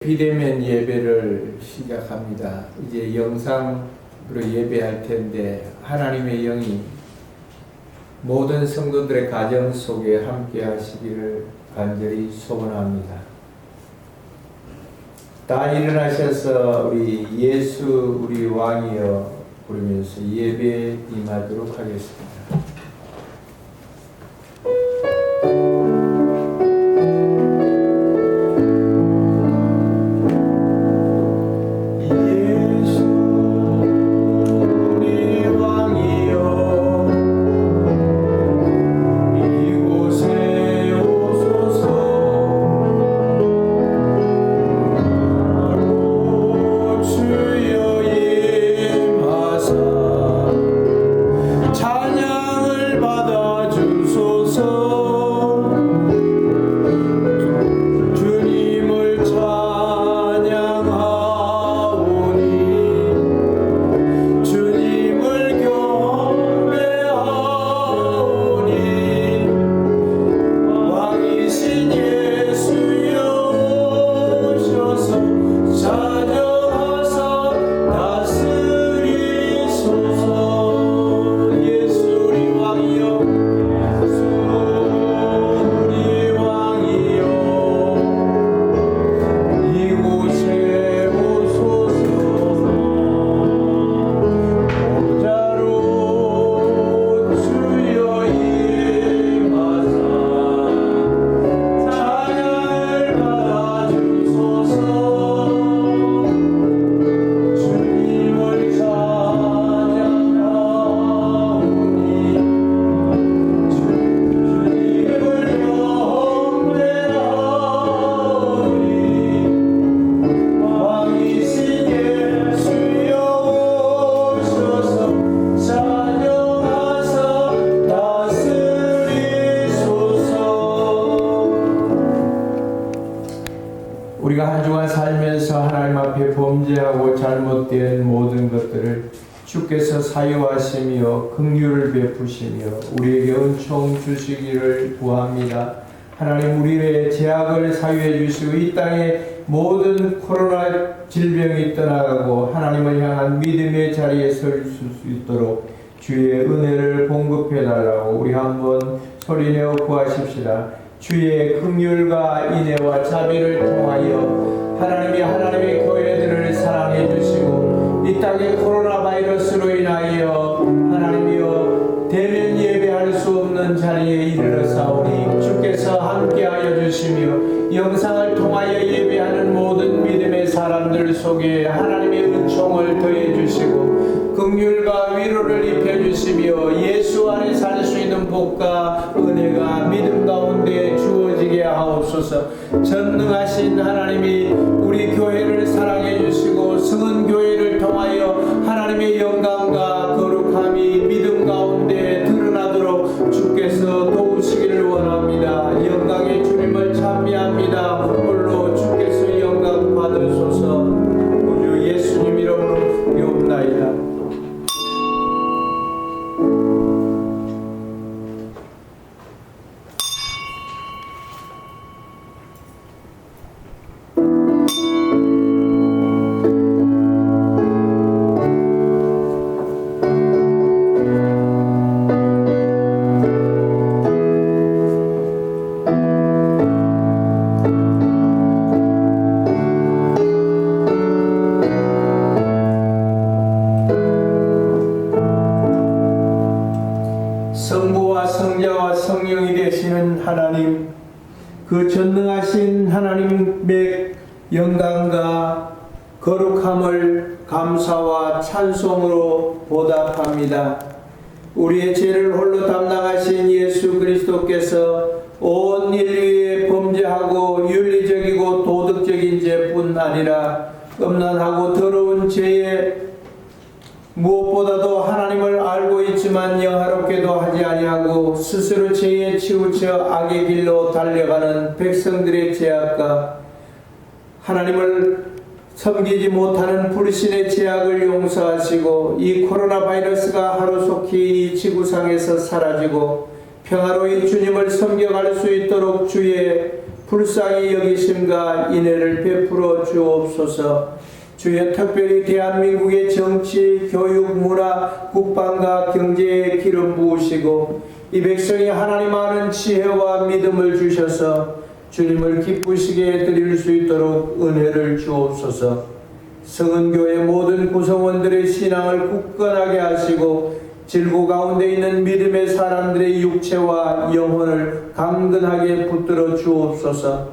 비대면 예배를 시작합니다. 이제 영상으로 예배할 텐데 하나님의 영이 모든 성도들의 가정 속에 함께 하시기를 간절히 소원합니다. 다 일어나셔서 우리 예수 우리 왕이여 부르면서 예배에 임하도록 하겠습니다. 우리가 한 주간 살면서 하나님 앞에 범죄하고 잘못된 모든 것들을 주께서 사유하시며 긍휼을 베푸시며 우리에게 은총 주시기를 구합니다. 하나님 우리의 죄악을 사유해 주시고 이 땅에 모든 코로나 질병이 떠나가고 하나님을 향한 믿음의 자리에 설 수 있도록 주의 은혜를 공급해 달라고 우리 한번 소리내어 구하십시다. 주의 긍휼과 인애와 자비를 통하여 하나님의 교회들을 사랑해 주시고 이 땅의 코로나 바이러스로 인하여 하나님이여 대면 예배할 수 없는 자리에 이르렀사오니 주께서 함께하여 주시며 영상을 통하여 예배하는 모든 믿음의 사람들 속에 하나님의 은총을 더해 주시고 긍휼과 위로를 입혀 주시며 예수 안에 살 수 있는 복과 은혜가 믿음 가운데 주어지게 하옵소서. 전능하신 하나님이 우리 교회를 사랑해 주시고 성은 교회를 통하여 하나님의 영광과 거룩함이 믿음 가운데 드러나도록 주께서 도우시기를 원합니다. 영광의 주님을 찬미합니다. 홀로 주께서 영광 받으소서. 우주 예수님 이름으로 비옵나이다. 성부와 성자와 성령이 되시는 하나님, 그 전능하신 하나님의 영광과 거룩함을 감사와 찬송으로 보답합니다. 우리의 죄를 홀로 담당하신 예수 그리스도께서 온 인류에 범죄하고 윤리적이고 도덕적인 죄뿐 아니라 음란하고 더러운 죄에 무엇보다도 하나님을 알고 있지만 영화롭게도 하지 아니하고 스스로 죄에 치우쳐 악의 길로 달려가는 백성들의 죄악과 하나님을 섬기지 못하는 불신의 죄악을 용서하시고 이 코로나 바이러스가 하루속히 이 지구상에서 사라지고 평화로이 주님을 섬겨갈 수 있도록 주의 불쌍히 여기심과 인애를 베풀어 주옵소서. 주여, 특별히 대한민국의 정치, 교육, 문화, 국방과 경제에 기름 부으시고 이 백성이 하나님 아는 지혜와 믿음을 주셔서 주님을 기쁘시게 드릴 수 있도록 은혜를 주옵소서. 성은교회 모든 구성원들의 신앙을 굳건하게 하시고 질고 가운데 있는 믿음의 사람들의 육체와 영혼을 강건하게 붙들어 주옵소서.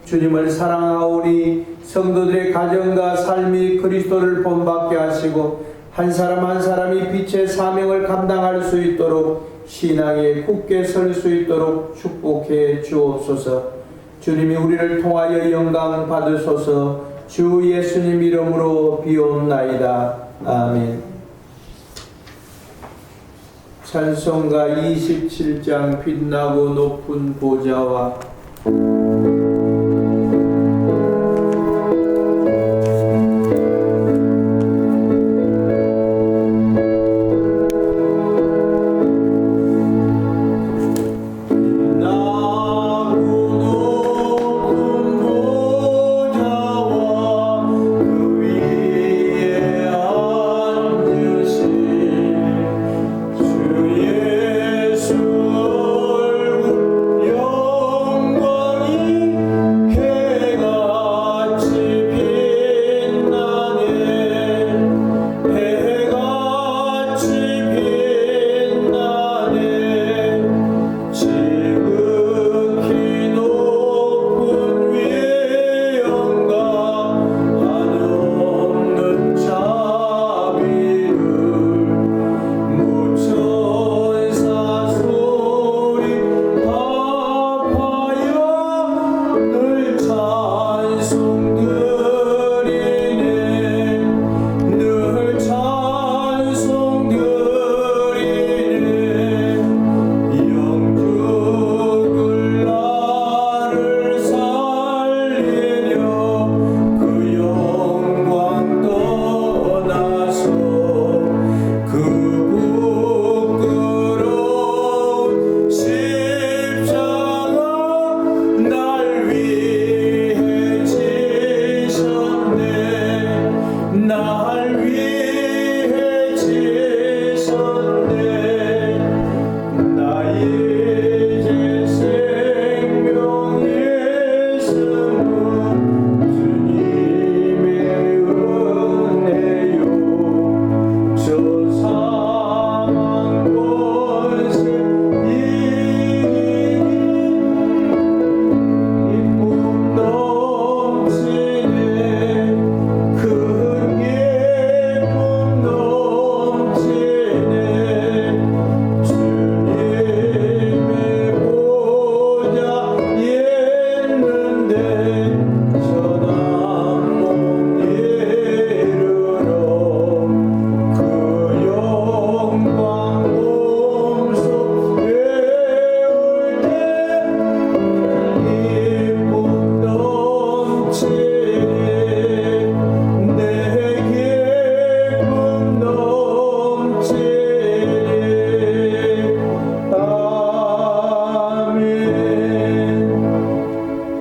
주님을 사랑하오니 성도들의 가정과 삶이 그리스도를 본받게 하시고 한 사람 한 사람이 빛의 사명을 감당할 수 있도록 신앙에 굳게 설 수 있도록 축복해 주옵소서. 주님이 우리를 통하여 영광 받으소서. 주 예수님 이름으로 비옵나이다. 아멘. 찬송가 27장 빛나고 높은 보좌와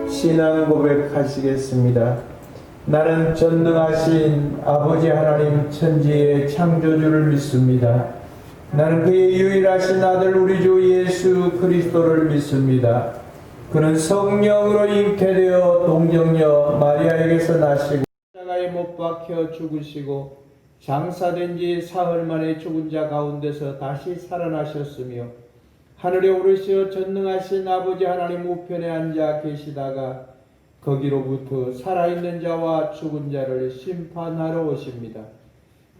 신앙 고백하시겠습니다. 나는 전능하신 아버지 하나님 천지의 창조주를 믿습니다. 나는 그의 유일하신 아들 우리 주 예수 그리스도를 믿습니다. 그는 성령으로 잉태되어 동정녀 마리아에게서 나시고 십자가에 못 박혀 죽으시고 장사된 지 사흘 만에 죽은 자 가운데서 다시 살아나셨으며 하늘에 오르시어 전능하신 아버지 하나님 우편에 앉아 계시다가 거기로부터 살아있는 자와 죽은 자를 심판하러 오십니다.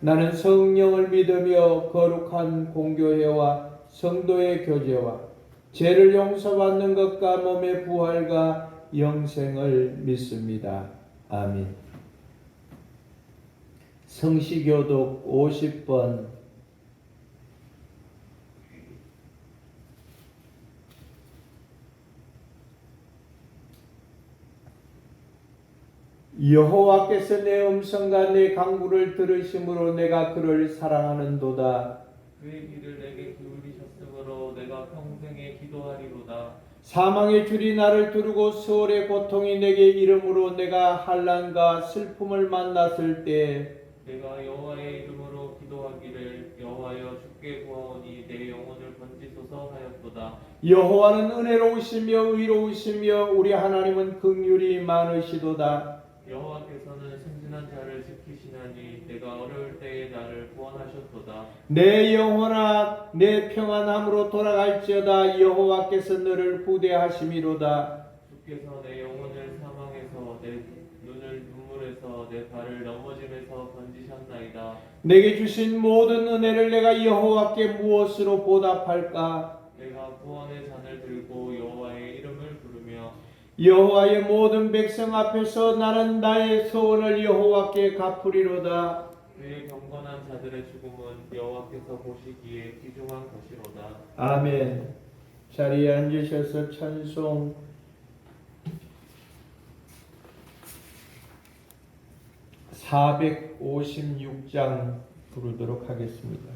나는 성령을 믿으며 거룩한 공교회와 성도의 교제와 죄를 용서받는 것과 몸의 부활과 영생을 믿습니다. 아멘. 성시교독 50번 여호와께서 내 음성과 내 간구를 들으심으로 내가 그를 사랑하는도다. 그의 귀를 내게 기울이셨으므로 내가 평생에 기도하리로다. 사망의 줄이 나를 두르고 수월의 고통이 내게 이름으로 내가 환난과 슬픔을 만났을 때 내가 여호와의 이름으로 기도하기를 여호와여 주께 구하오니 내 영혼을 건지소서 하였도다. 여호와는 은혜로우시며 의로우시며 우리 하나님은 긍휼이 많으시도다. 여호와께서는 순진한 자를 지키시나니 내가 어려울 때에 나를 구원하셨도다. 내 영혼아 내 평안함으로 돌아갈지어다. 여호와께서 너를 구대하심이로다. 주께서 내 영혼을 사망에서 내 눈을 눈물에서 내 발을 넘어짐에서 건지셨나이다. 내게 주신 모든 은혜를 내가 여호와께 무엇으로 보답할까? 내가 구원의 잔을 들고 여호와의 이름을 부르며 여호와의 모든 백성 앞에서 나는 나의 소원을 여호와께 갚으리로다. 그의 경건한 자들의 죽음은 여호와께서 보시기에 귀중한 것이로다. 아멘. 자리에 앉으셔서 찬송 456장 부르도록 하겠습니다.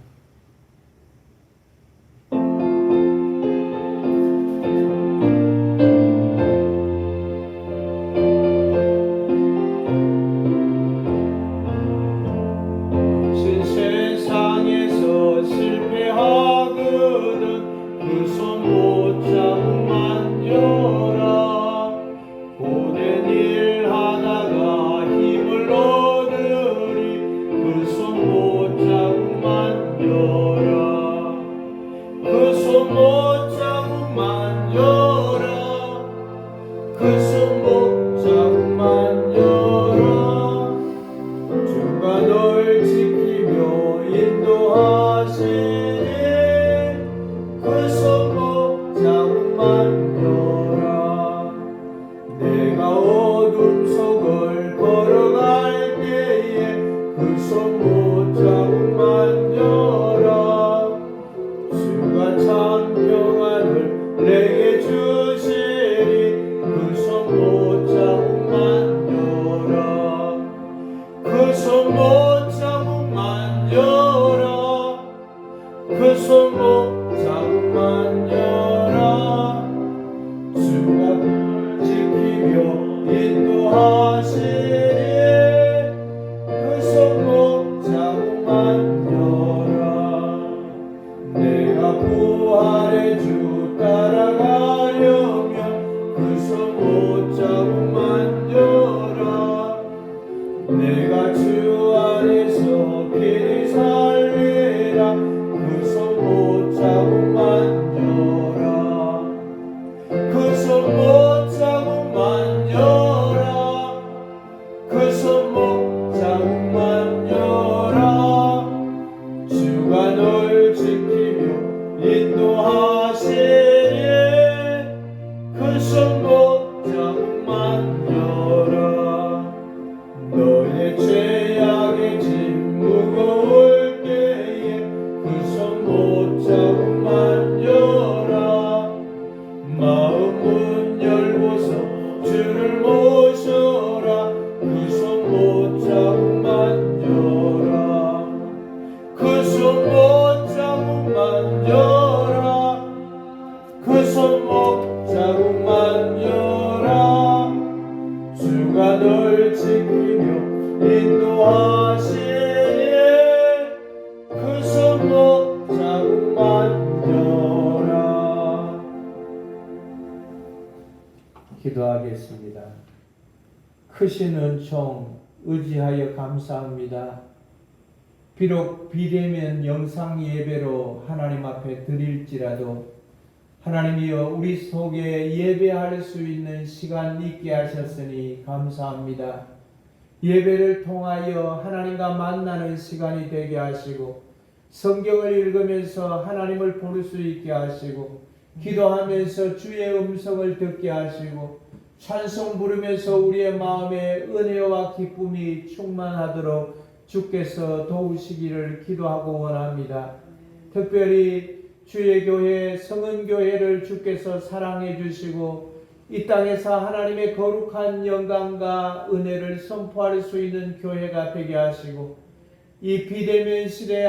세상에서 실패하거든 그 손 못 잡으면 열아 고된 일 하다가 힘을 얻으리 그 손 못 잡으면 열아 그 손 못 잡으면 열아 그 손 못 잡으면 열아 주가 널 지키며 인도하시니 그 손 못 잡으면 열아 내가 어둠 속을 걸어갈 때에 그 손 못 잡으면 열아 주가 참 평안을 내게 주시니 그 손 못 잡으면 열아 그 손 못 잡으면 열아 그 손 못 잡으면 열아 주가 널 지키며 인도하시니 그 손 못 잡으면 열아 내가 부활의 주 따라가려면 그 손 못 잡으면 열아 내가 주 안에서 길이 살리라 그 손 못 잡으면 열아 그 손 못 잡으면 열아 그 손 못 잡으면 열아 주가 널 지키며 인도하시니 그 손 못 잡으면 열아 너의 죄악의 짐 무거울 때에 그 손 못 잡으면 열아 마음 문 열고서 주를 모셔라 그 손 못 잡으면 열아 그 손 못 잡으면 열아 그 손 못 잡으면 열아 주가 널 지키며 인도하시니 그 손 못 잡으면 열아 기도하겠습니다. 크신 은총 의지하여 감사합니다. 비록 비대면 영상 예배로 하나님 앞에 드릴지라도 하나님이여 우리 속에 예배할 수 있는 시간 있게 하셨으니 감사합니다. 예배를 통하여 하나님과 만나는 시간이 되게 하시고 성경을 읽으면서 하나님을 볼 수 있게 하시고 기도하면서 주의 음성을 듣게 하시고 찬송 부르면서 우리의 마음에 은혜와 기쁨이 충만하도록 주께서 도우시기를 기도하고 원합니다. 특별히 주의 교회 성은교회를 주께서 사랑해 주시고 이 땅에서 하나님의 거룩한 영광과 은혜를 선포할 수 있는 교회가 되게 하시고 이 비대면 시대에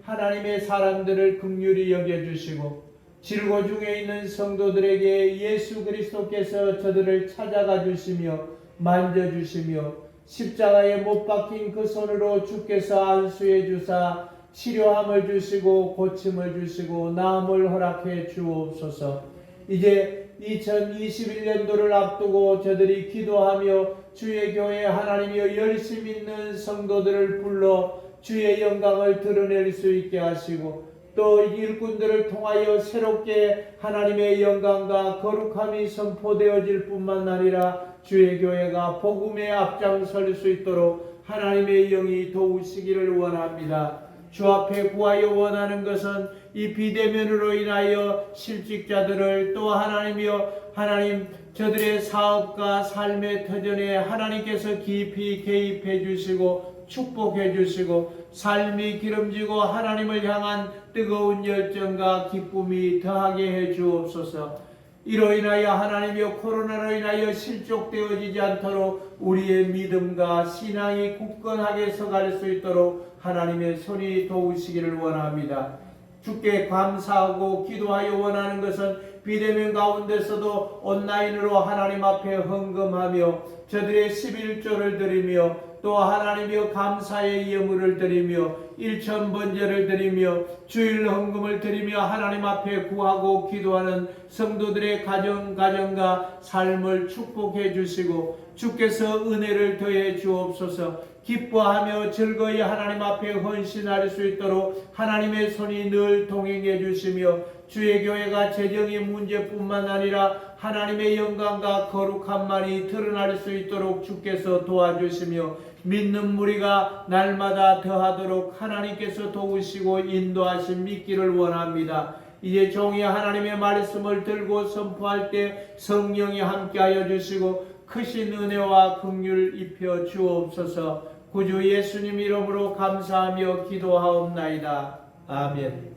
하나님의 사람들을 긍휼히 여겨주시고 질고 중에 있는 성도들에게 예수 그리스도께서 저들을 찾아가 주시며 만져주시며 십자가에 못 박힌 그 손으로 주께서 안수해 주사 치료함을 주시고 고침을 주시고 나음을 허락해 주옵소서. 이제 2021년도를 앞두고 저들이 기도하며 주의 교회 하나님이여 열심 있는 성도들을 불러 주의 영광을 드러낼 수 있게 하시고 또 일꾼들을 통하여 새롭게 하나님의 영광과 거룩함이 선포되어질 뿐만 아니라 주의 교회가 복음에 앞장설 수 있도록 하나님의 영이 도우시기를 원합니다. 주 앞에 구하여 원하는 것은 이 비대면으로 인하여 실직자들을 또 하나님이여 하나님 저들의 사업과 삶의 터전에 하나님께서 깊이 개입해 주시고 축복해 주시고 삶이 기름지고 하나님을 향한 뜨거운 열정과 기쁨이 더하게 해 주옵소서. 이로 인하여 하나님이여 코로나로 인하여 실족되어지지 않도록 우리의 믿음과 신앙이 굳건하게 서갈 수 있도록 하나님의 손이 도우시기를 원합니다. 주께 감사하고 기도하여 원하는 것은 비대면 가운데서도 온라인으로 하나님 앞에 헌금하며 저들의 11조를 드리며 또 하나님이여 감사의 예물을 드리며 일천번제를 드리며 주일 헌금을 드리며 하나님 앞에 구하고 기도하는 성도들의 가정과 삶을 축복해 주시고 주께서 은혜를 더해 주옵소서. 기뻐하며 즐거이 하나님 앞에 헌신할 수 있도록 하나님의 손이 늘 동행해 주시며 주의 교회가 재정의 문제뿐만 아니라 하나님의 영광과 거룩함만이 드러날 수 있도록 주께서 도와주시며 믿는 무리가 날마다 더하도록 하나님께서 도우시고 인도하신 믿기를 원합니다. 이제 종이 하나님의 말씀을 들고 선포할 때 성령이 함께하여 주시고 크신 은혜와 긍휼 입혀 주옵소서. 구주 예수님 이름으로 감사하며 기도하옵나이다. 아멘.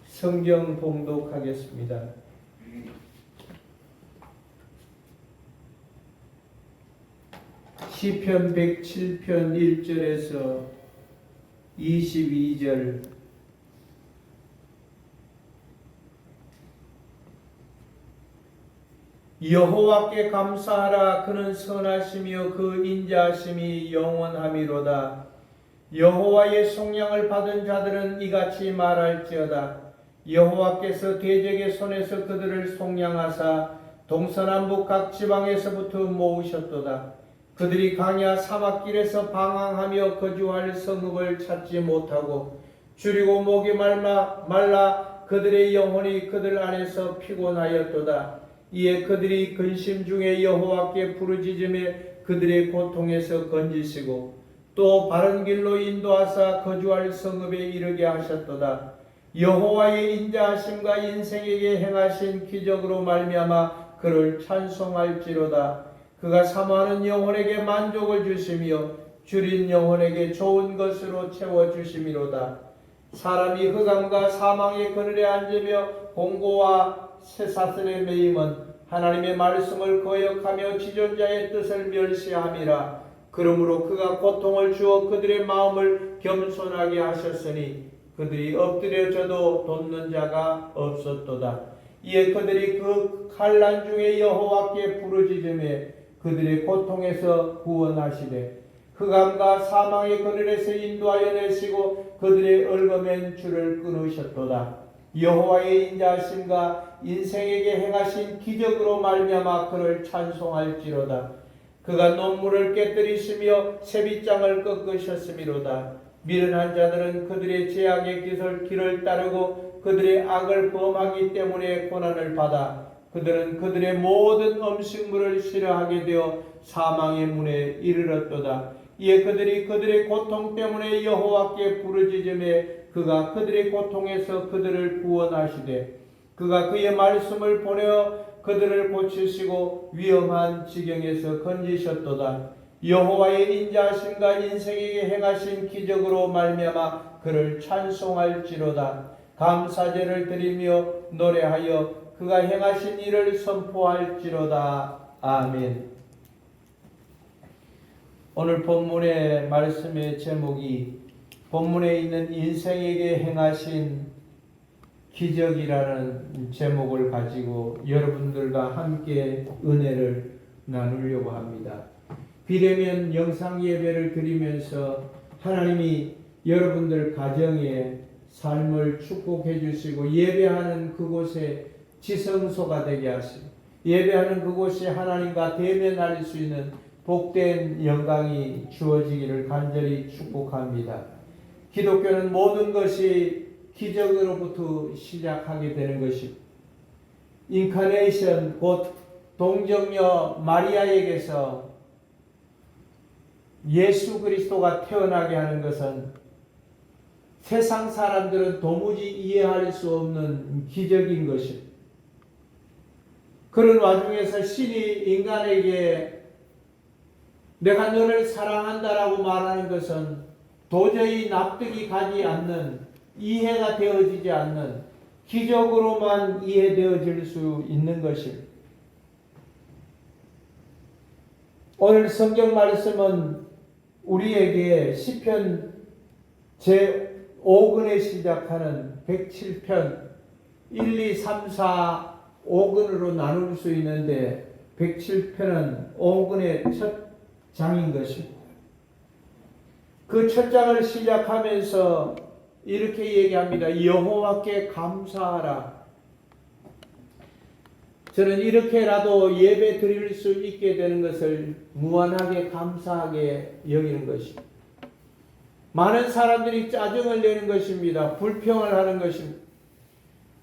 성경 봉독하겠습니다. 시편 107편 1절에서 22절. 여호와께 감사하라. 그는 선하시며 그 인자하심이 영원함이로다. 여호와의 속량을 받은 자들은 이같이 말할지어다. 여호와께서 대적의 손에서 그들을 속량하사 동서남북 각 지방에서부터 모으셨도다. 그들이 강야 사막길에서 방황하며 거주할 성읍을 찾지 못하고 줄이고 목이 말라 그들의 영혼이 그들 안에서 피곤하였도다. 이에 그들이 근심 중에 여호와께 부르짖음에 그들의 고통에서 건지시고 또 바른 길로 인도하사 거주할 성읍에 이르게 하셨도다. 여호와의 인자하심과 인생에게 행하신 기적으로 말미암아 그를 찬송할지로다. 그가 사모하는 영혼에게 만족을 주시며 줄인 영혼에게 좋은 것으로 채워주심이로다. 사람이 흑암과 사망의 그늘에 앉으며 공고와 쇠사슬에 매임은 하나님의 말씀을 거역하며 지존자의 뜻을 멸시함이라. 그러므로 그가 고통을 주어 그들의 마음을 겸손하게 하셨으니 그들이 엎드려져도 돕는 자가 없었도다. 이에 그들이 그 환난 중에 여호와께 부르짖으며 그들의 고통에서 구원하시되 흑암과 사망의 그늘에서 인도하여 내시고 그들의 얽어맨 줄을 끊으셨도다. 여호와의 인자하심과 인생에게 행하신 기적으로 말미암아 그를 찬송할지로다. 그가 논물을 깨뜨리시며 새빗장을 꺾으셨음이로다. 미련한 자들은 그들의 죄악의 길을 따르고 그들의 악을 범하기 때문에 고난을 받아 그들은 그들의 모든 음식물을 싫어하게 되어 사망의 문에 이르렀도다. 이에 그들이 그들의 고통 때문에 여호와께 부르짖음에 그가 그들의 고통에서 그들을 구원하시되 그가 그의 말씀을 보내어 그들을 고치시고 위험한 지경에서 건지셨도다. 여호와의 인자하심과 인생에게 행하신 기적으로 말미암아 그를 찬송할지로다. 감사제를 드리며 노래하여 그가 행하신 일을 선포할지로다. 아멘. 오늘 본문의 말씀의 제목이 본문에 있는 인생에게 행하신 기적이라는 제목을 가지고 여러분들과 함께 은혜를 나누려고 합니다. 비대면 영상 예배를 드리면서 하나님이 여러분들 가정의 삶을 축복해 주시고 예배하는 그곳에 지성소가 되게 하시고 예배하는 그곳이 하나님과 대면할 수 있는 복된 영광이 주어지기를 간절히 축복합니다. 기독교는 모든 것이 기적으로부터 시작하게 되는 것입니다. 인카네이션 곧 동정녀 마리아에게서 예수 그리스도가 태어나게 하는 것은 세상 사람들은 도무지 이해할 수 없는 기적인 것입니다. 그런 와중에서 신이 인간에게 내가 너를 사랑한다라고 말하는 것은 도저히 납득이 가지 않는, 이해가 되어지지 않는 기적으로만 이해되어질 수 있는 것입니다. 오늘 성경 말씀은 우리에게 시편 제5근에 시작하는 107편 1, 2, 3, 4, 5근으로 나눌 수 있는데 107편은 5근의 첫 장인 것입니다. 그 첫 장을 시작하면서 이렇게 얘기합니다. 여호와께 감사하라. 저는 이렇게라도 예배 드릴 수 있게 되는 것을 무한하게 감사하게 여기는 것입니다. 많은 사람들이 짜증을 내는 것입니다. 불평을 하는 것입니다.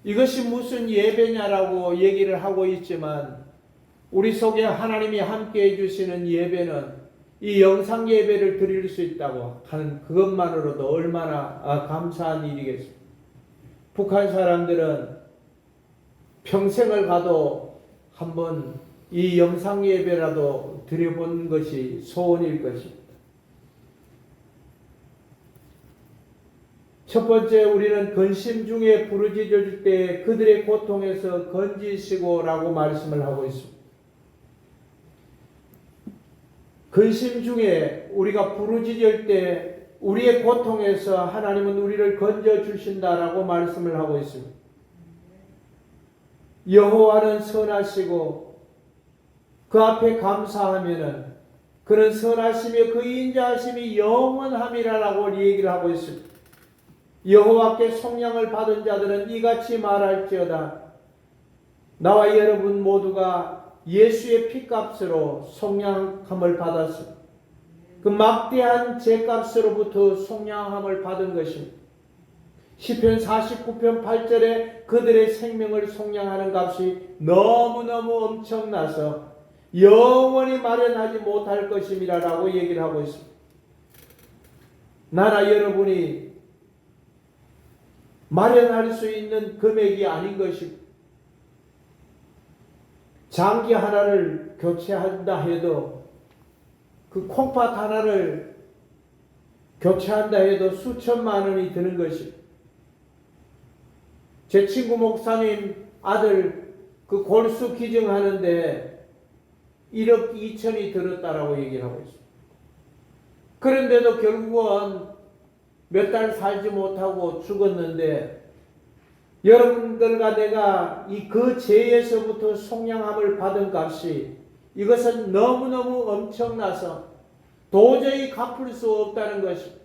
이것이 무슨 예배냐라고 얘기를 하고 있지만 우리 속에 하나님이 함께 해주시는 예배는 이 영상 예배를 드릴 수 있다고 하는 그것만으로도 얼마나 감사한 일이겠습니까? 북한 사람들은 평생을 가도 한번 이 영상 예배라도 드려본 것이 소원일 것입니다. 첫 번째, 우리는 근심 중에 부르짖을 때 그들의 고통에서 건지시고라고 말씀을 하고 있습니다. 근심 중에 우리가 부르짖을 때 우리의 고통에서 하나님은 우리를 건져주신다라고 말씀을 하고 있습니다. 여호와는 선하시고 그 앞에 감사하면은 그는 선하시며 그 인자하심이 영원함이라라고 얘기를 하고 있습니다. 여호와께 속량을 받은 자들은 이같이 말할지어다. 나와 여러분 모두가 예수의 피값으로 속량함을 받았습니다. 그 막대한 죄값으로부터 속량함을 받은 것입니다. 시편 49편 8절에 그들의 생명을 속량하는 값이 너무너무 엄청나서 영원히 마련하지 못할 것임이라고 얘기를 하고 있습니다. 나나 여러분이 마련할 수 있는 금액이 아닌 것입니다. 장기 하나를 교체한다 해도 그 콩팥 하나를 교체한다 해도 수천만 원이 드는 것입니다. 제 친구 목사님 아들 그 골수 기증하는데 1억 2천이 들었다라고 얘기를 하고 있습니다. 그런데도 결국은 몇 달 살지 못하고 죽었는데 여러분들과 내가 그 죄에서부터 속량함을 받은 값이 이것은 너무너무 엄청나서 도저히 갚을 수 없다는 것입니다.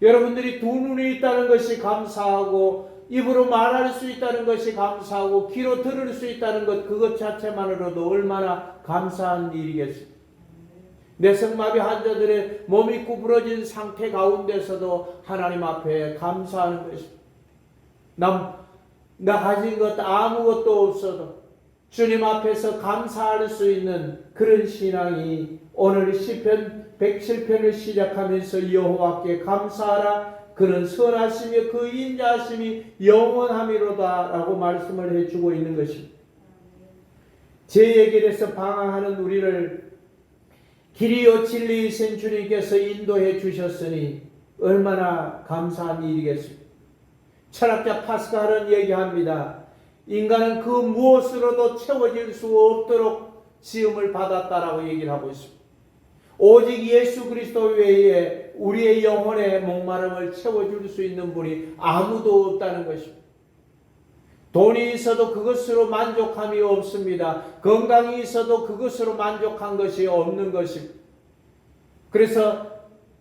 여러분들이 두 눈이 있다는 것이 감사하고 입으로 말할 수 있다는 것이 감사하고 귀로 들을 수 있다는 것 그것 자체만으로도 얼마나 감사한 일이겠습니까? 뇌성마비 환자들의 몸이 구부러진 상태 가운데서도 하나님 앞에 감사하는 것입니다. 나 가진 것 아무것도 없어도 주님 앞에서 감사할 수 있는 그런 신앙이 오늘 시편 107편을 시작하면서 여호와께 감사하라. 그는 선하시며 그 인자하심이 영원함이로다 라고 말씀을 해주고 있는 것입니다. 죄의 길에서 방황하는 우리를 길이요 진리이신 주님께서 인도해 주셨으니 얼마나 감사한 일이겠습니까? 철학자 파스칼은 얘기합니다. 인간은 그 무엇으로도 채워질 수 없도록 지음을 받았다라고 얘기를 하고 있습니다. 오직 예수 그리스도 외에 우리의 영혼의 목마름을 채워줄 수 있는 분이 아무도 없다는 것입니다. 돈이 있어도 그것으로 만족함이 없습니다. 건강이 있어도 그것으로 만족한 것이 없는 것입니다. 그래서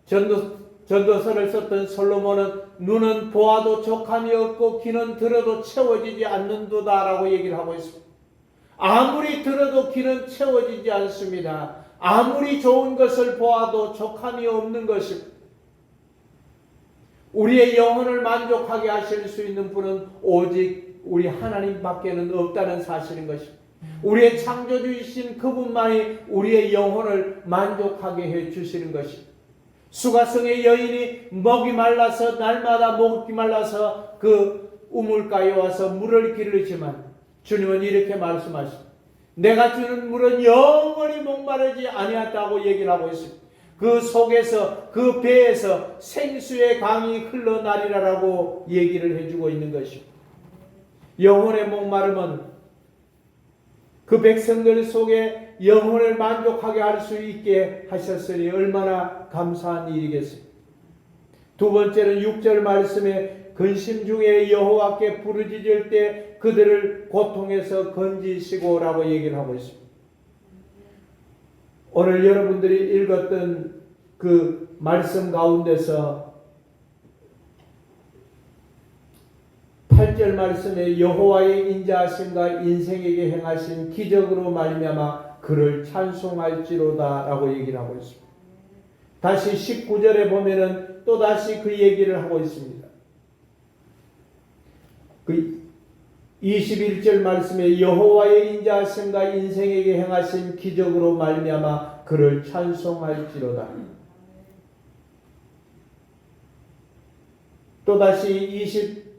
전도서를 썼던 솔로몬은 눈은 보아도 족함이 없고 귀는 들어도 채워지지 않는도다라고 얘기를 하고 있습니다. 아무리 들어도 귀는 채워지지 않습니다. 아무리 좋은 것을 보아도 족함이 없는 것입니다. 우리의 영혼을 만족하게 하실 수 있는 분은 오직 우리 하나님밖에는 없다는 사실인 것입니다. 우리의 창조주이신 그분만이 우리의 영혼을 만족하게 해 주시는 것입니다. 수가성의 여인이 목이 말라서 날마다 목이 말라서 그 우물가에 와서 물을 기르지만 주님은 이렇게 말씀하십니다. 내가 주는 물은 영원히 목마르지 아니하다고 얘기를 하고 있습니다. 그 속에서 그 배에서 생수의 강이 흘러나리라라고 얘기를 해주고 있는 것입니다. 영혼의 목마름은 그 백성들 속에 영혼을 만족하게 할 수 있게 하셨으니 얼마나 감사한 일이겠습니까? 두 번째는 6절 말씀에 근심 중에 여호와께 부르짖을 때 그들을 고통에서 건지시고라고 얘기를 하고 있습니다. 오늘 여러분들이 읽었던 그 말씀 가운데서 8절 말씀에 여호와의 인자하심과 인생에게 행하신 기적으로 말미암아 그를 찬송할지로다 라고 얘기를 하고 있습니다. 다시 19절에 보면은 또다시 그 얘기를 하고 있습니다. 그 21절 말씀에 여호와의 인자하심과 인생에게 행하신 기적으로 말미암아 그를 찬송할지로다. 또다시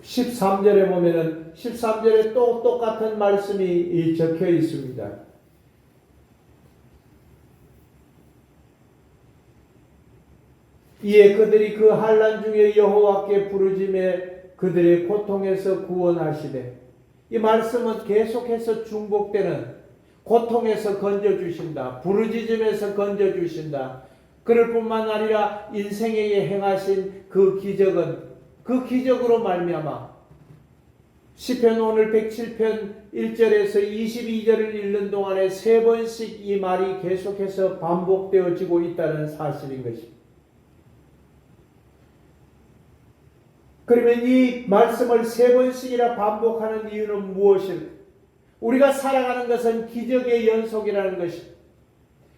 13절에 보면은 13절에 또 똑같은 말씀이 적혀 있습니다. 이에 그들이 그 환난 중에 여호와께 부르짖매 그들의 고통에서 구원하시되, 이 말씀은 계속해서 중복되는 고통에서 건져주신다, 부르짖음에서 건져주신다. 그럴 뿐만 아니라 인생에게 행하신 그 기적은 그 기적으로 말미암아 시편 오늘 107편 1절에서 22절을 읽는 동안에 3번씩 이 말이 계속해서 반복되어지고 있다는 사실인 것입니다. 그러면 이 말씀을 3번씩이나 반복하는 이유는 무엇일까? 우리가 살아가는 것은 기적의 연속이라는 것입니다.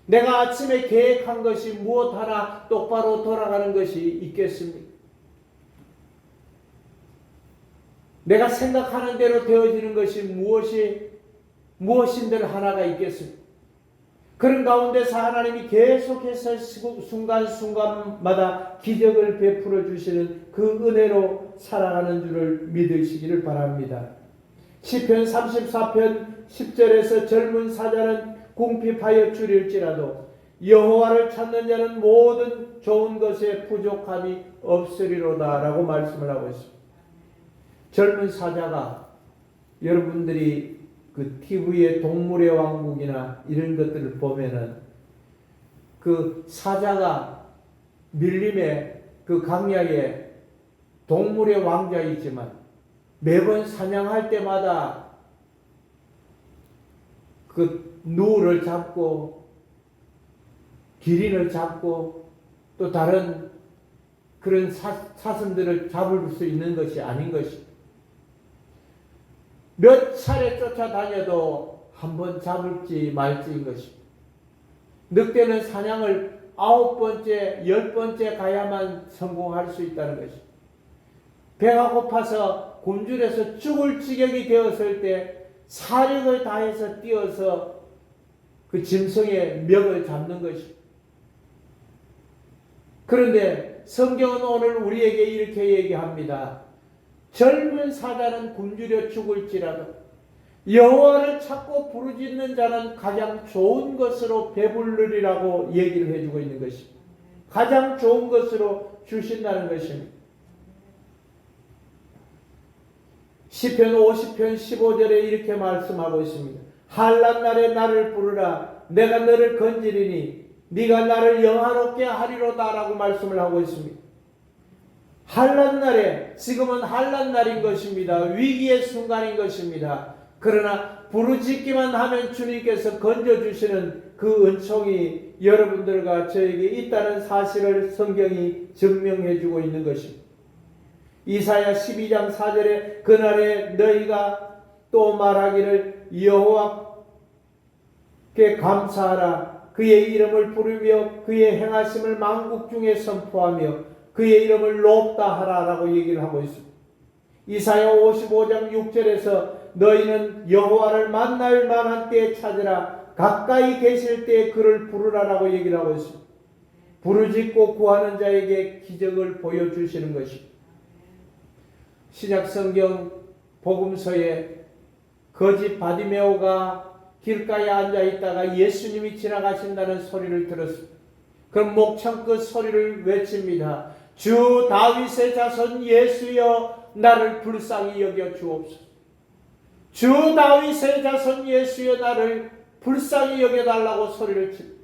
내가 아침에 계획한 것이 무엇 하나 똑바로 돌아가는 것이 있겠습니까? 내가 생각하는 대로 되어지는 것이 무엇인들 하나가 있겠습니까? 그런 가운데서 하나님이 계속해서 순간순간마다 기적을 베풀어 주시는 그 은혜로 살아가는 줄을 믿으시기를 바랍니다. 시편 34편 10절에서 젊은 사자는 궁핍하여 줄일지라도 여호와를 찾는 자는 모든 좋은 것에 부족함이 없으리로다 라고 말씀을 하고 있습니다. 젊은 사자가 여러분들이 그 TV의 동물의 왕국이나 이런 것들을 보면은 그 사자가 밀림의 그 강야에 동물의 왕자이지만 매번 사냥할 때마다 그 누를 잡고 기린을 잡고 또 다른 그런 사슴들을 잡을 수 있는 것이 아닌 것입니다. 몇 차례 쫓아다녀도 한 번 잡을지 말지인 것입니다. 늑대는 사냥을 9번째, 10번째 가야만 성공할 수 있다는 것입니다. 배가 고파서 굶주려서 죽을 지경이 되었을 때 사력을 다해서 뛰어서 그 짐승의 멱을 잡는 것입니다. 그런데 성경은 오늘 우리에게 이렇게 얘기합니다. 젊은 사자는 굶주려 죽을지라도 여호와를 찾고 부르짖는 자는 가장 좋은 것으로 배부르리라고 얘기를 해주고 있는 것입니다. 가장 좋은 것으로 주신다는 것입니다. 시편 50편 15절에 이렇게 말씀하고 있습니다. 환난 날에 나를 부르라 내가 너를 건지리니 네가 나를 영화롭게 하리로다 라고 말씀을 하고 있습니다. 환난 날에, 지금은 환난 날인 것입니다. 위기의 순간인 것입니다. 그러나 부르짖기만 하면 주님께서 건져주시는 그 은총이 여러분들과 저에게 있다는 사실을 성경이 증명해 주고 있는 것입니다. 이사야 12장 4절에 그날에 너희가 또 말하기를 여호와께 감사하라. 그의 이름을 부르며 그의 행하심을 만국 중에 선포하며 그의 이름을 높다 하라라고 얘기를 하고 있습니다. 이사야 55장 6절에서 너희는 여호와를 만날 만한 때에 찾으라. 가까이 계실 때에 그를 부르라라고 얘기를 하고 있습니다. 부르짖고 구하는 자에게 기적을 보여주시는 것입니다. 신약성경 복음서에 거지 바디메오가 길가에 앉아있다가 예수님이 지나가신다는 소리를 들었습니다. 그럼 목청 끝 소리를 외칩니다. 주 다윗의 자손 예수여 나를 불쌍히 여겨 주옵소서. 주 다윗의 자손 예수여 나를 불쌍히 여겨달라고 소리를 칩니다.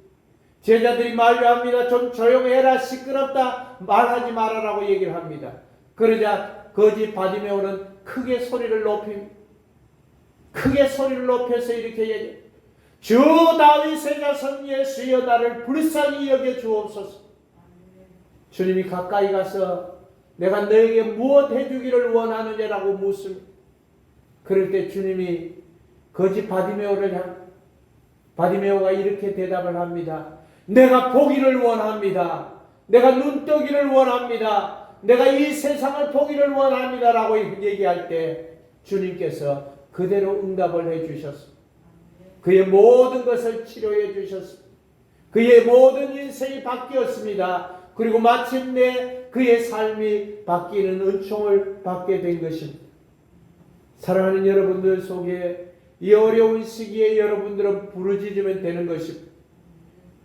제자들이 만류합니다. 좀 조용해라, 시끄럽다, 말하지 말아라고 얘기를 합니다. 그러자 거지 바디메오는 크게 소리를 높여서 이렇게 얘기해요. 주 다윗의 자손 예수여 나를 불쌍히 여겨 주옵소서. 주님이 가까이 가서 내가 너에게 무엇 해주기를 원하느냐라고 묻습니다. 그럴 때 주님이 거지 바디메오를 향 바디메오가 이렇게 대답을 합니다. 내가 보기를 원합니다. 내가 눈 뜨기를 원합니다. 내가 이 세상을 보기를 원합니다 라고 얘기할 때 주님께서 그대로 응답을 해주셨습니다. 그의 모든 것을 치료해 주셨습니다. 그의 모든 인생이 바뀌었습니다. 그리고 마침내 그의 삶이 바뀌는 은총을 받게 된 것입니다. 사랑하는 여러분들 속에 이 어려운 시기에 여러분들은 부르짖으면 되는 것입니다.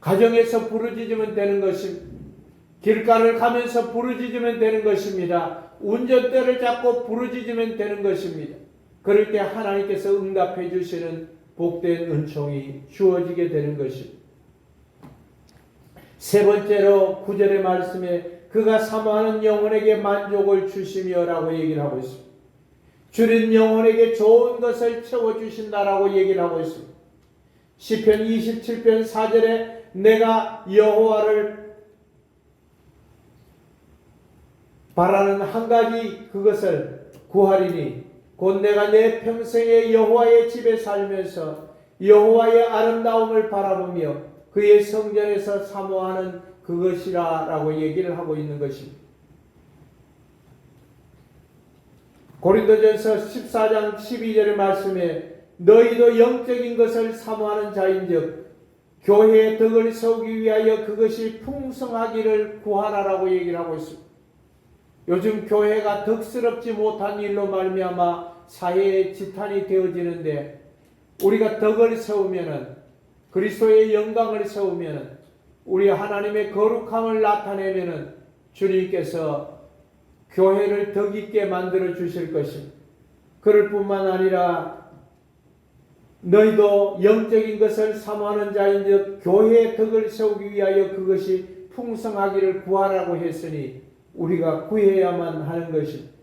가정에서 부르짖으면 되는 것입니다. 길가를 가면서 부르짖으면 되는 것입니다. 운전대를 잡고 부르짖으면 되는 것입니다. 그럴 때 하나님께서 응답해 주시는 복된 은총이 주어지게 되는 것입니다. 세 번째로 9절의 말씀에 그가 사모하는 영혼에게 만족을 주시며 라고 얘기를 하고 있습니다. 주는 영혼에게 좋은 것을 채워주신다라고 얘기를 하고 있습니다. 시편 27편 4절에 내가 여호와를 바라는 한 가지 그것을 구하리니 곧 내가 내 평생에 여호와의 집에 살면서 여호와의 아름다움을 바라보며 그의 성전에서 사모하는 그것이라 라고 얘기를 하고 있는 것입니다. 고린도전서 14장 12절의 말씀에 너희도 영적인 것을 사모하는 자인즉 교회의 덕을 세우기 위하여 그것이 풍성하기를 구하라라고 얘기를 하고 있습니다. 요즘 교회가 덕스럽지 못한 일로 말미암아 사회의 지탄이 되어지는데 우리가 덕을 세우면은 그리스도의 영광을 세우면은 우리 하나님의 거룩함을 나타내면은 주님께서 교회를 덕 있게 만들어 주실 것입니다. 그럴 뿐만 아니라 너희도 영적인 것을 사모하는 자인즉 교회의 덕을 세우기 위하여 그것이 풍성하기를 구하라고 했으니 우리가 구해야만 하는 것입니다.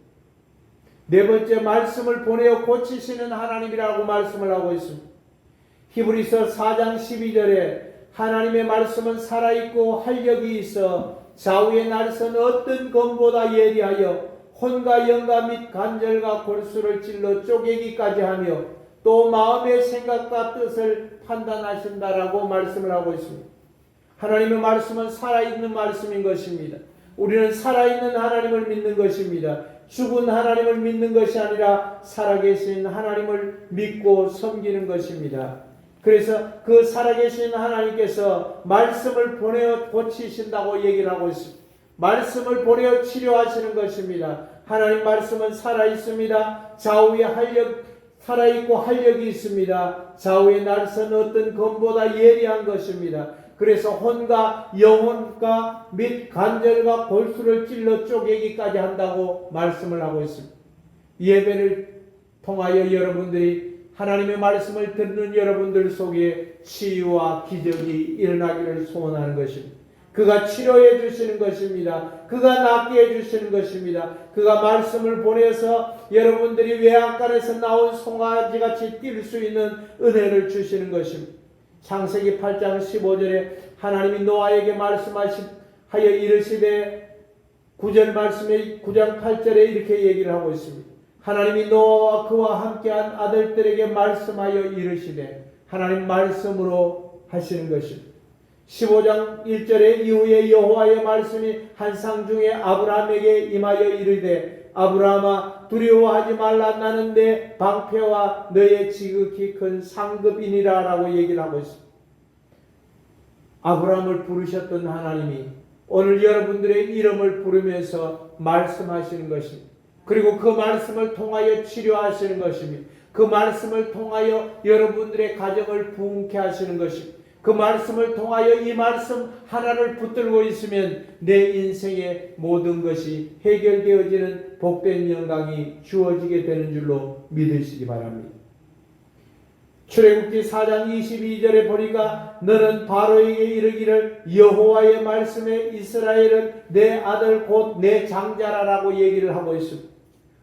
네 번째, 말씀을 보내어 고치시는 하나님이라고 말씀을 하고 있습니다. 히브리서 4장 12절에 하나님의 말씀은 살아있고 활력이 있어 좌우의 날선 어떤 검보다 예리하여 혼과 영과 및 관절과 골수를 찔러 쪼개기까지 하며 또 마음의 생각과 뜻을 판단하신다라고 말씀을 하고 있습니다. 하나님의 말씀은 살아있는 말씀인 것입니다. 우리는 살아있는 하나님을 믿는 것입니다. 죽은 하나님을 믿는 것이 아니라 살아계신 하나님을 믿고 섬기는 것입니다. 그래서 그 살아계신 하나님께서 말씀을 보내어 고치신다고 얘기를 하고 있습니다. 말씀을 보내어 치료하시는 것입니다. 하나님 말씀은 살아있습니다. 좌우에 살아있고 활력이 있습니다. 좌우에 날선 어떤 검보다 예리한 것입니다. 그래서 혼과 영혼과 및 관절과 골수를 찔러 쪼개기까지 한다고 말씀을 하고 있습니다. 예배를 통하여 여러분들이 하나님의 말씀을 듣는 여러분들 속에 치유와 기적이 일어나기를 소원하는 것입니다. 그 그가 치료해 주시는 것입니다. 그가 낫게 해 주시는 것입니다. 그가 말씀을 보내서 여러분들이 외양간에서 나온 송아지같이 뛸 수 있는 은혜를 주시는 것입니다. 창세기 8장 15절에 하나님이 노아에게 말씀하여 이르시되 9절 말씀에 9장 8절에 이렇게 얘기를 하고 있습니다. 하나님이 노아와 그와 함께한 아들들에게 말씀하여 이르시되, 하나님 말씀으로 하시는 것입니다. 15장 1절에 이후에 여호와의 말씀이 한상 중에 아브라함에게 임하여 이르되, 아브라함아 두려워하지 말라, 나는 내 방패와 너의 지극히 큰 상급이니라 라고 얘기를 하고 있습니다. 아브라함을 부르셨던 하나님이 오늘 여러분들의 이름을 부르면서 말씀하시는 것입니다. 그리고 그 말씀을 통하여 치료하시는 것입니다. 그 말씀을 통하여 여러분들의 가정을 부흥케 하시는 것입니다. 그 말씀을 통하여 이 말씀 하나를 붙들고 있으면 내 인생의 모든 것이 해결되어지는 복된 영광이 주어지게 되는 줄로 믿으시기 바랍니다. 출애굽기 4장 22절에 보니까 너는 바로에게 이르기를 여호와의 말씀에 이스라엘은 내 아들 곧 내 장자라라고 얘기를 하고 있습니다.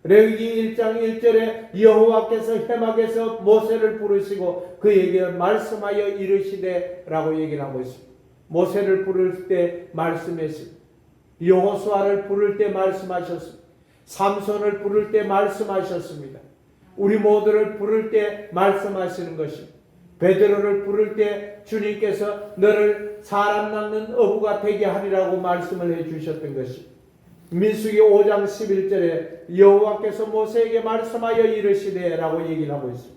레위기 1장 1절에 여호와께서 해막에서 모세를 부르시고 그에게 말씀하여 이르시되 라고 얘기를 하고 있습니다. 모세를 부를 때 말씀했습니다. 여호수아를 부를 때 말씀하셨습니다. 삼손을 부를 때 말씀하셨습니다. 우리 모두를 부를 때 말씀하시는 것입니다. 베드로를 부를 때 주님께서 너를 사람 낚는 어부가 되게 하리라고 말씀을 해주셨던 것입니다. 민수기 5장 11절에 여호와께서 모세에게 말씀하여 이르시되 라고 얘기를 하고 있습니다.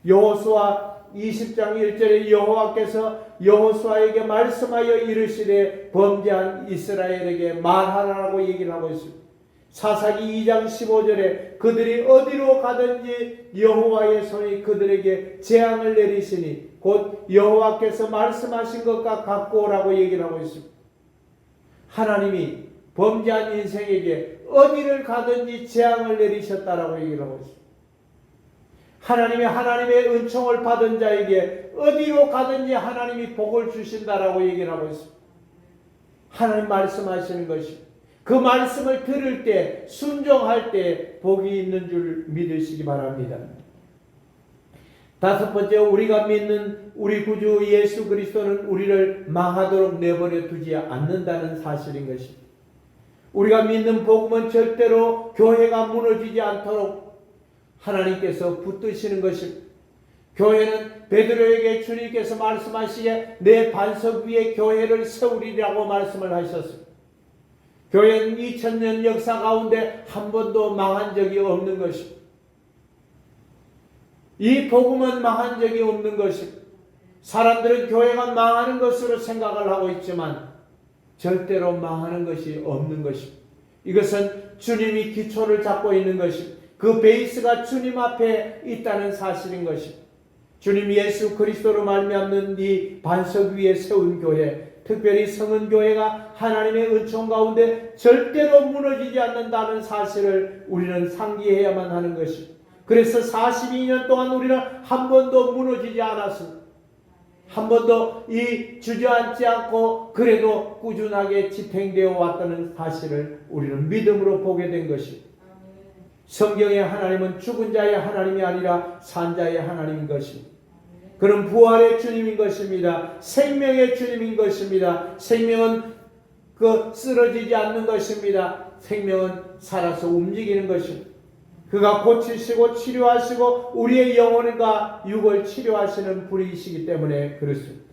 여호수아 20장 1절에 여호와께서 여호수아에게 말씀하여 이르시되 범죄한 이스라엘에게 말하라고 얘기를 하고 있습니다. 사사기 2장 15절에 그들이 어디로 가든지 여호와의 손이 그들에게 재앙을 내리시니 곧 여호와께서 말씀하신 것과 같고 라고 얘기를 하고 있습니다. 하나님이 범죄한 인생에게 어디를 가든지 재앙을 내리셨다라고 얘기를 하고 있습니다. 하나님의 은총을 받은 자에게 어디로 가든지 하나님이 복을 주신다라고 얘기를 하고 있습니다. 하나님 말씀하시는 것입니다. 그 말씀을 들을 때, 순종할 때 복이 있는 줄 믿으시기 바랍니다. 다섯 번째, 우리가 믿는 우리 구주 예수 그리스도는 우리를 망하도록 내버려 두지 않는다는 사실인 것입니다. 우리가 믿는 복음은 절대로 교회가 무너지지 않도록 하나님께서 붙드시는 것입니다. 교회는 베드로에게 주님께서 말씀하시기에 내 반석 위에 교회를 세우리라고 말씀을 하셨습니다. 교회는 2000년 역사 가운데 한 번도 망한 적이 없는 것입니다. 이 복음은 망한 적이 없는 것입니다. 사람들은 교회가 망하는 것으로 생각을 하고 있지만 절대로 망하는 것이 없는 것입니다. 이것은 주님이 기초를 잡고 있는 것입니다. 그 베이스가 주님 앞에 있다는 사실인 것입니다. 주님 예수 그리스도로 말미암는 이 반석 위에 세운 교회, 특별히 성은교회가 하나님의 은총 가운데 절대로 무너지지 않는다는 사실을 우리는 상기해야만 하는 것입니다. 그래서 42년 동안 우리는 한 번도 무너지지 않았습니다. 한 번도 주저앉지 않고 그래도 꾸준하게 지탱되어 왔다는 사실을 우리는 믿음으로 보게 된 것입니다. 성경의 하나님은 죽은 자의 하나님이 아니라 산 자의 하나님인 것입니다. 그는 부활의 주님인 것입니다. 생명의 주님인 것입니다. 생명은 쓰러지지 않는 것입니다. 생명은 살아서 움직이는 것입니다. 그가 고치시고 치료하시고 우리의 영혼과 육을 치료하시는 분이시기 때문에 그렇습니다.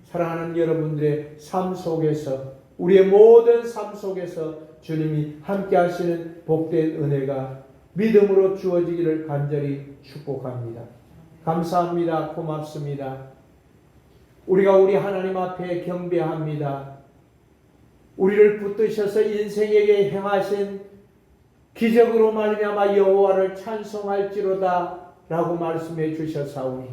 사랑하는 여러분들의 삶 속에서, 우리의 모든 삶 속에서 주님이 함께 하시는 복된 은혜가 믿음으로 주어지기를 간절히 축복합니다. 감사합니다. 고맙습니다. 우리가 우리 하나님 앞에 경배합니다. 우리를 붙드셔서 인생에게 행하신 기적으로 말미암아 여호와를 찬송할지로다 라고 말씀해 주셨사오니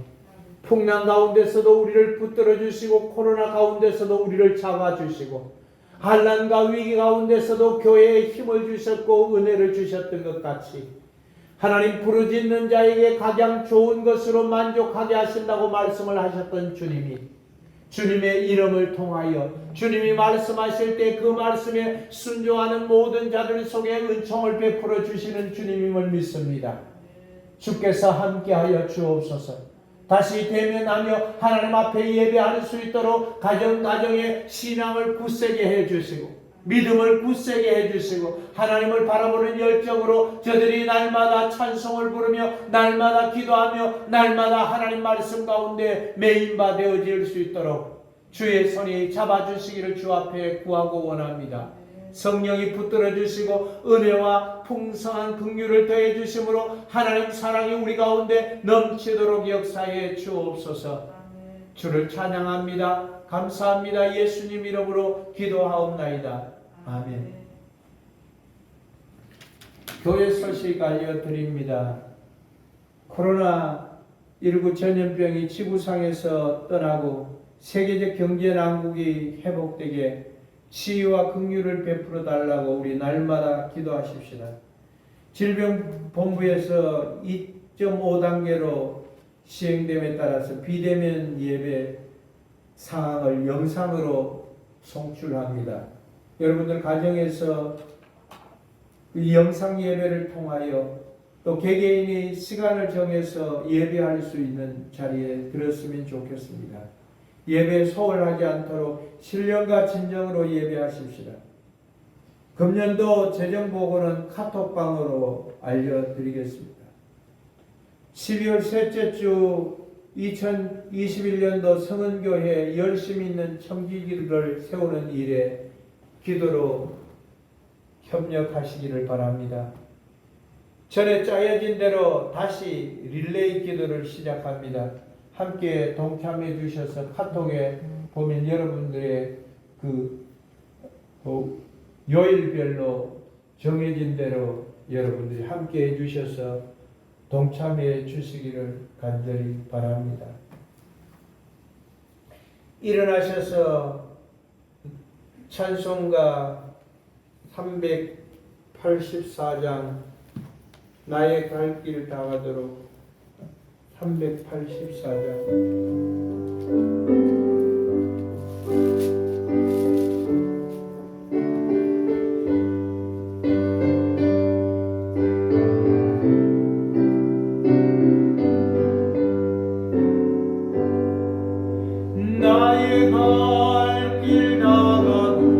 풍랑 가운데서도 우리를 붙들어 주시고 코로나 가운데서도 우리를 잡아주시고 환난과 위기 가운데서도 교회에 힘을 주셨고 은혜를 주셨던 것 같이 하나님 부르짖는 자에게 가장 좋은 것으로 만족하게 하신다고 말씀을 하셨던 주님이 주님의 이름을 통하여 주님이 말씀하실 때 그 말씀에 순종하는 모든 자들 속에 은총을 베풀어 주시는 주님임을 믿습니다. 주께서 함께하여 주옵소서. 다시 대면하며 하나님 앞에 예배할 수 있도록 가정가정의 신앙을 굳세게 해주시고 믿음을 굳세게 해주시고 하나님을 바라보는 열정으로 저들이 날마다 찬송을 부르며 날마다 기도하며 날마다 하나님 말씀 가운데 메인바 되어질 수 있도록 주의 손이 잡아주시기를 주 앞에 구하고 원합니다. 성령이 붙들어 주시고 은혜와 풍성한 긍휼을 더해 주심으로 하나님 사랑이 우리 가운데 넘치도록 역사해 주옵소서. 주를 찬양합니다. 감사합니다. 예수님 이름으로 기도하옵나이다. 아멘. 교회 소식 알려드립니다. 코로나19 전염병이 지구상에서 떠나고 세계적 경제 난국이 회복되게 치유와 긍휼을 베풀어 달라고 우리 날마다 기도하십시다. 질병본부에서 2.5단계로 시행됨에 따라서 비대면 예배 상황을 영상으로 송출합니다. 여러분들 가정에서 이 영상 예배를 통하여 또 개개인이 시간을 정해서 예배할 수 있는 자리에 들었으면 좋겠습니다. 예배에 소홀하지 않도록 신령과 진정으로 예배하십시다. 금년도 재정보고는 카톡방으로 알려드리겠습니다. 12월 셋째 주 2021년도 성은교회 열심히 있는 청지기를 세우는 일에 기도로 협력하시기를 바랍니다. 전에 짜여진 대로 다시 릴레이 기도를 시작합니다. 함께 동참해 주셔서 카톡에 보면 여러분들의 요일별로 정해진 대로 여러분들이 함께 해 주셔서 동참해 주시기를 간절히 바랍니다. 일어나셔서 찬송가 384장 나의 갈 길 다가도록 384장 나의 갈 길 다가도록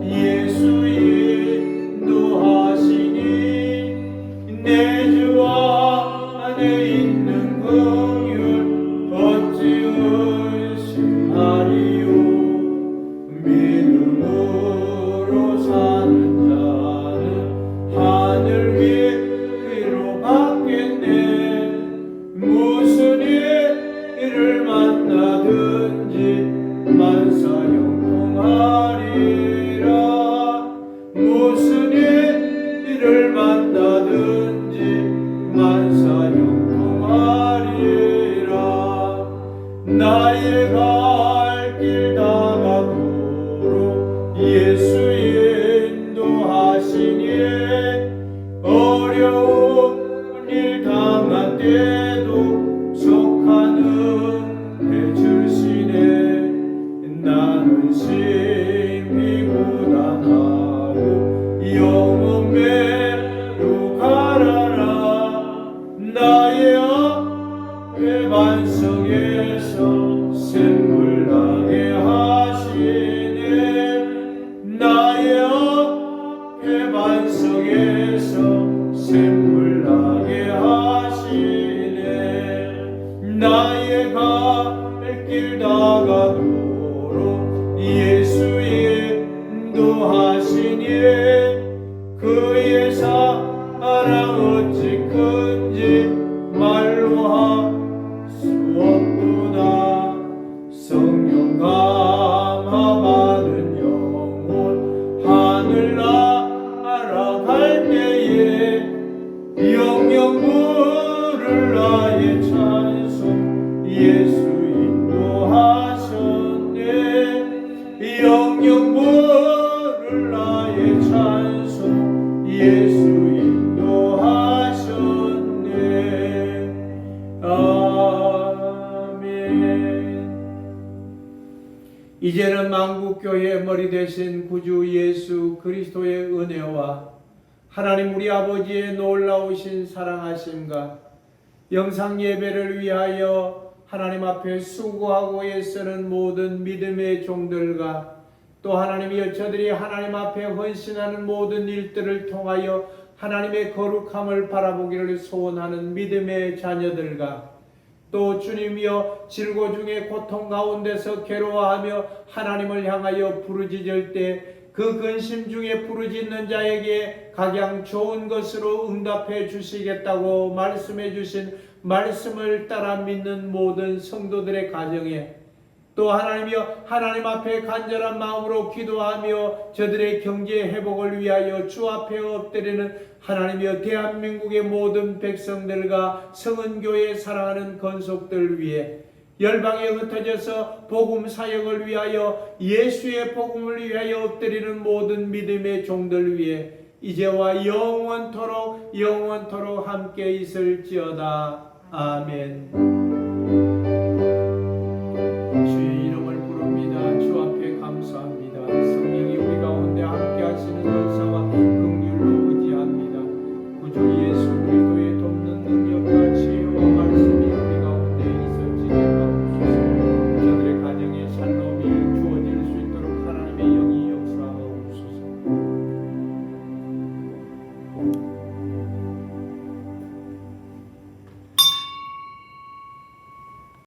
예수 인도하시니 내 주 안에 있는 긍휼 어찌 의심하리요. 믿음으로 사는 자는 하늘 위로 받겠네. 무슨 일을 만나든지 만사 형통하리라. 무슨 일을 만나든지 만사 형통하리라. 나의 갈 길 다가도록 예수 인도하시니 어려운 일 당한 때도 속한 은혜 주시네. 나는 심히 고단하고 영혼 매로 가라라. 나의 앞에 반석에서 샘물 나게 하시네. 나의 앞에 반석에서 샘물 나게 하시네. 나의 갈 길 다가도록 예수 인도하시니 그의 사랑 어찌 큰지 말로 할 수 없도다. 성령 감화 받은 영혼 하늘 날아갈 때에 영영 부를 나의 찬송 예수 인도하셨네. 영영 부를 나의 찬송 예수 인도하셨네. 아멘. 이제는 만국교회의 머리 되신 구주 예수 그리스도의 은혜와 하나님 우리 아버지의 놀라우신 사랑하심과 영상 예배를 위하여 하나님 앞에 수고하고 애쓰는 모든 믿음의 종들과 또 하나님이여 저들이 하나님 앞에 헌신하는 모든 일들을 통하여 하나님의 거룩함을 바라보기를 소원하는 믿음의 자녀들과 또 주님이여 질고 중에 고통 가운데서 괴로워하며 하나님을 향하여 부르짖을 때 그 근심 중에 부르짖는 자에게 각양 좋은 것으로 응답해 주시겠다고 말씀해 주신 말씀을 따라 믿는 모든 성도들의 가정에 또 하나님이여 하나님 앞에 간절한 마음으로 기도하며 저들의 경제 회복을 위하여 주 앞에 엎드리는 하나님이여 대한민국의 모든 백성들과 성은교회 사랑하는 건속들 위해 열방에 흩어져서 복음 사역을 위하여 예수의 복음을 위하여 엎드리는 모든 믿음의 종들 위해 이제와 영원토록 함께 있을지어다. 아멘.